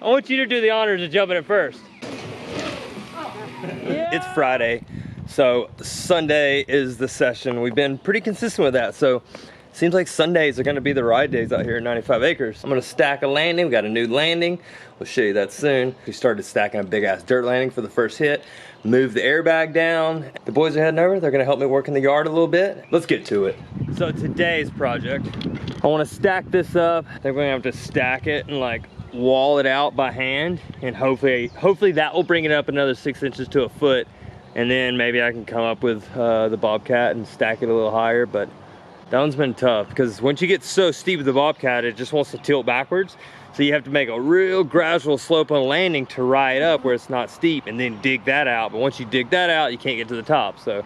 want you to do the honors of jumping it first. Yeah. It's Friday, so Sunday is the session. We've been pretty consistent with that, so seems like Sundays are gonna be the ride days out here at 95 acres. I'm gonna stack a landing. We got a new landing. We'll show you that soon. We started stacking a big ass dirt landing for the first hit. Move the airbag down. The boys are heading over. They're gonna help me work in the yard a little bit. Let's get to it. So today's project, I wanna stack this up. They're gonna have to stack it and like wall it out by hand, and hopefully that will bring it up another 6 inches to a foot, and then maybe I can come up with the Bobcat and stack it a little higher. But that one's been tough because once you get so steep with the Bobcat, it just wants to tilt backwards. So you have to make a real gradual slope on landing to ride up where it's not steep, and then dig that out. But once you dig that out, you can't get to the top. So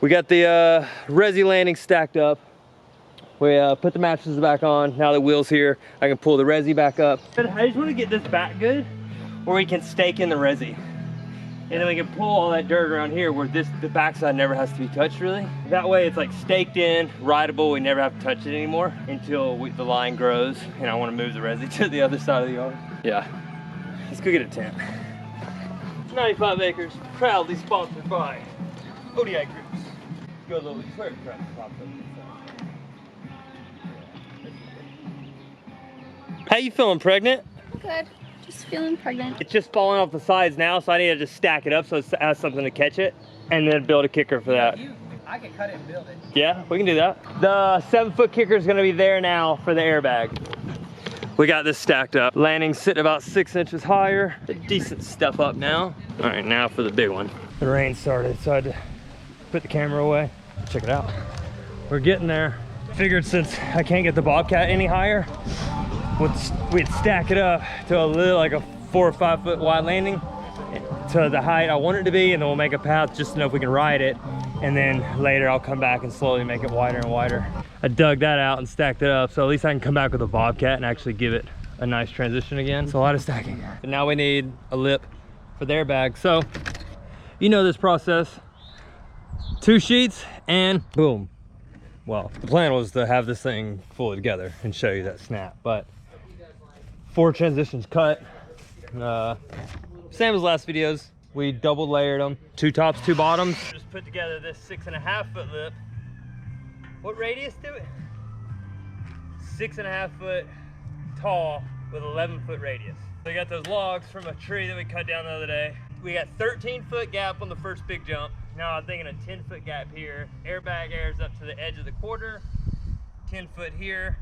we got the resi landing stacked up. We put the mattresses back on. Now the wheel's here, I can pull the resi back up. I just want to get this back good where we can stake in the resi. And then we can pull all that dirt around here where the backside never has to be touched really. That way it's like staked in, rideable, we never have to touch it anymore until the line grows and I want to move the resi to the other side of the yard. Yeah, let's go get a tent. 95 acres, proudly sponsored by ODI Groups. Go a little bit further, pops up. How you feeling, pregnant? Good. Just feeling pregnant. It's just falling off the sides now, so I need to just stack it up so it has something to catch it, and then build a kicker for that. I can cut it and build it. Yeah, we can do that. The 7-foot kicker is gonna be there now for the airbag. We got this stacked up. Landing sitting about 6 inches higher. A decent step up now. All right, now for the big one. The rain started, so I had to put the camera away. Check it out. We're getting there. Figured since I can't get the Bobcat any higher, we'd stack it up to a little, like a 4 or 5 foot wide landing to the height I want it to be, and then we'll make a path just to know if we can ride it, and then later I'll come back and slowly make it wider and wider. I dug that out and stacked it up, so at least I can come back with a Bobcat and actually give it a nice transition again. It's a lot of stacking. And now we need a lip for the airbag. So you know this process. 2 sheets and boom. Well, the plan was to have this thing fully together and show you that snap, but 4 transitions cut. Same as last videos. We double layered them. 2 tops, 2 bottoms. Just put together this 6.5 foot lip. What radius do it? 6.5 foot tall with 11 foot radius. So we got those logs from a tree that we cut down the other day. We got 13 foot gap on the first big jump. Now I'm thinking a 10 foot gap here. Airbag airs up to the edge of the quarter. 10 foot here.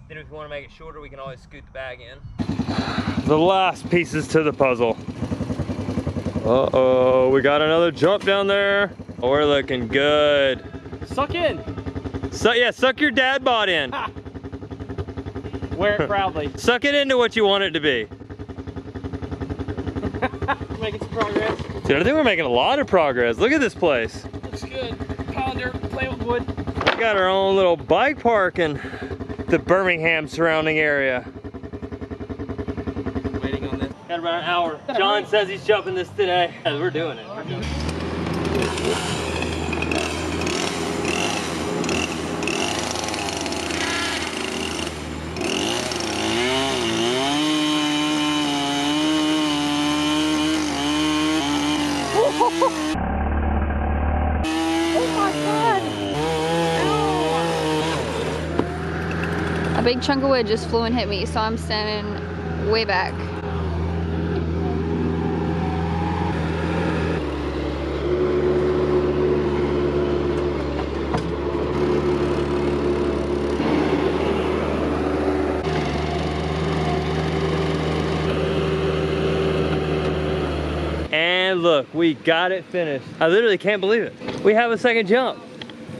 Then if we want to make it shorter, we can always scoot the bag in. The last pieces to the puzzle. Uh-oh, we got another jump down there. Oh, we're looking good. Suck in. So yeah, suck your dad bod in. Ha. Wear it proudly. Suck it into what you want it to be. Making some progress. Dude, I think we're making a lot of progress. Look at this place. Looks good. Pile of dirt, play with wood. We got our own little bike park in the Birmingham surrounding area. Waiting on this. Got about an hour. John says he's jumping this today. Yeah, we're doing it. We're doing it. Oh my god! Ow. A big chunk of wood just flew and hit me, so I'm standing way back. And look, we got it finished. I literally can't believe it. We have a second jump,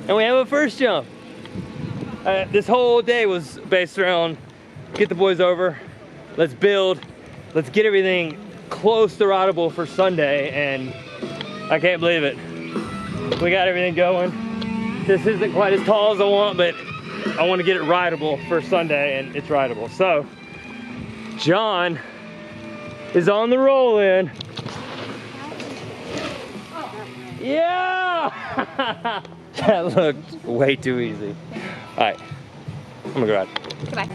and we have a first jump. This whole day was based around get the boys over, let's build, let's get everything close to rideable for Sunday, and I can't believe it. We got everything going. This isn't quite as tall as I want, but I want to get it rideable for Sunday, and it's rideable. So, John is on the roll in. Yeah! That looked way too easy. All right, I'm gonna go ride. Goodbye.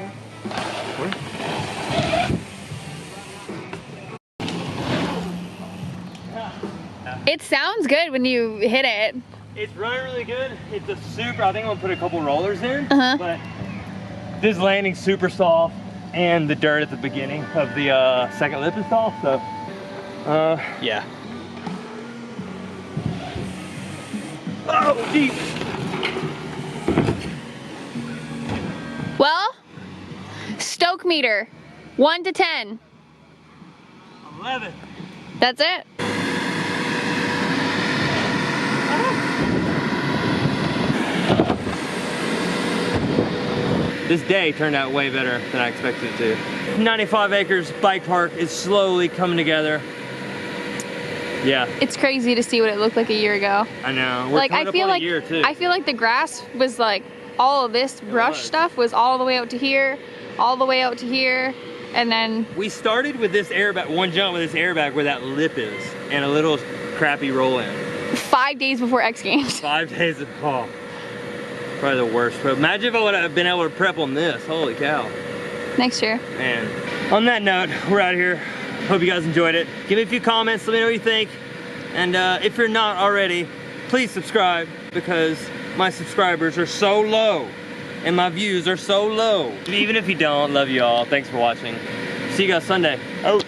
It sounds good when you hit it. It's running really good. It's a super, I think I'm gonna put a couple rollers in, Uh-huh. but this landing's super soft and the dirt at the beginning of the second lip is soft, so yeah. Oh, geez. Well, stoke meter, 1 to 10. 11. That's it. This day turned out way better than I expected it to. 95 acres bike park is slowly coming together. Yeah, It's crazy to see what it looked like a year ago. I know. We're Like coming I up feel on like a year too. I feel like the grass was like all of this brush was. stuff was all the way out to here, all the way out to here, and then We started with this airbag, one jump with this airbag where that lip is, and a little crappy roll in. 5 days before X Games. 5 days of, oh, probably the worst. But imagine if I would have been able to prep on this. Holy cow. Next year. And on that note, we're out of here. Hope you guys enjoyed it. Give me a few comments, let me know what you think. And if you're not already, please subscribe because my subscribers are so low and my views are so low. Even if you don't, love you all. Thanks for watching. See you guys Sunday. Out.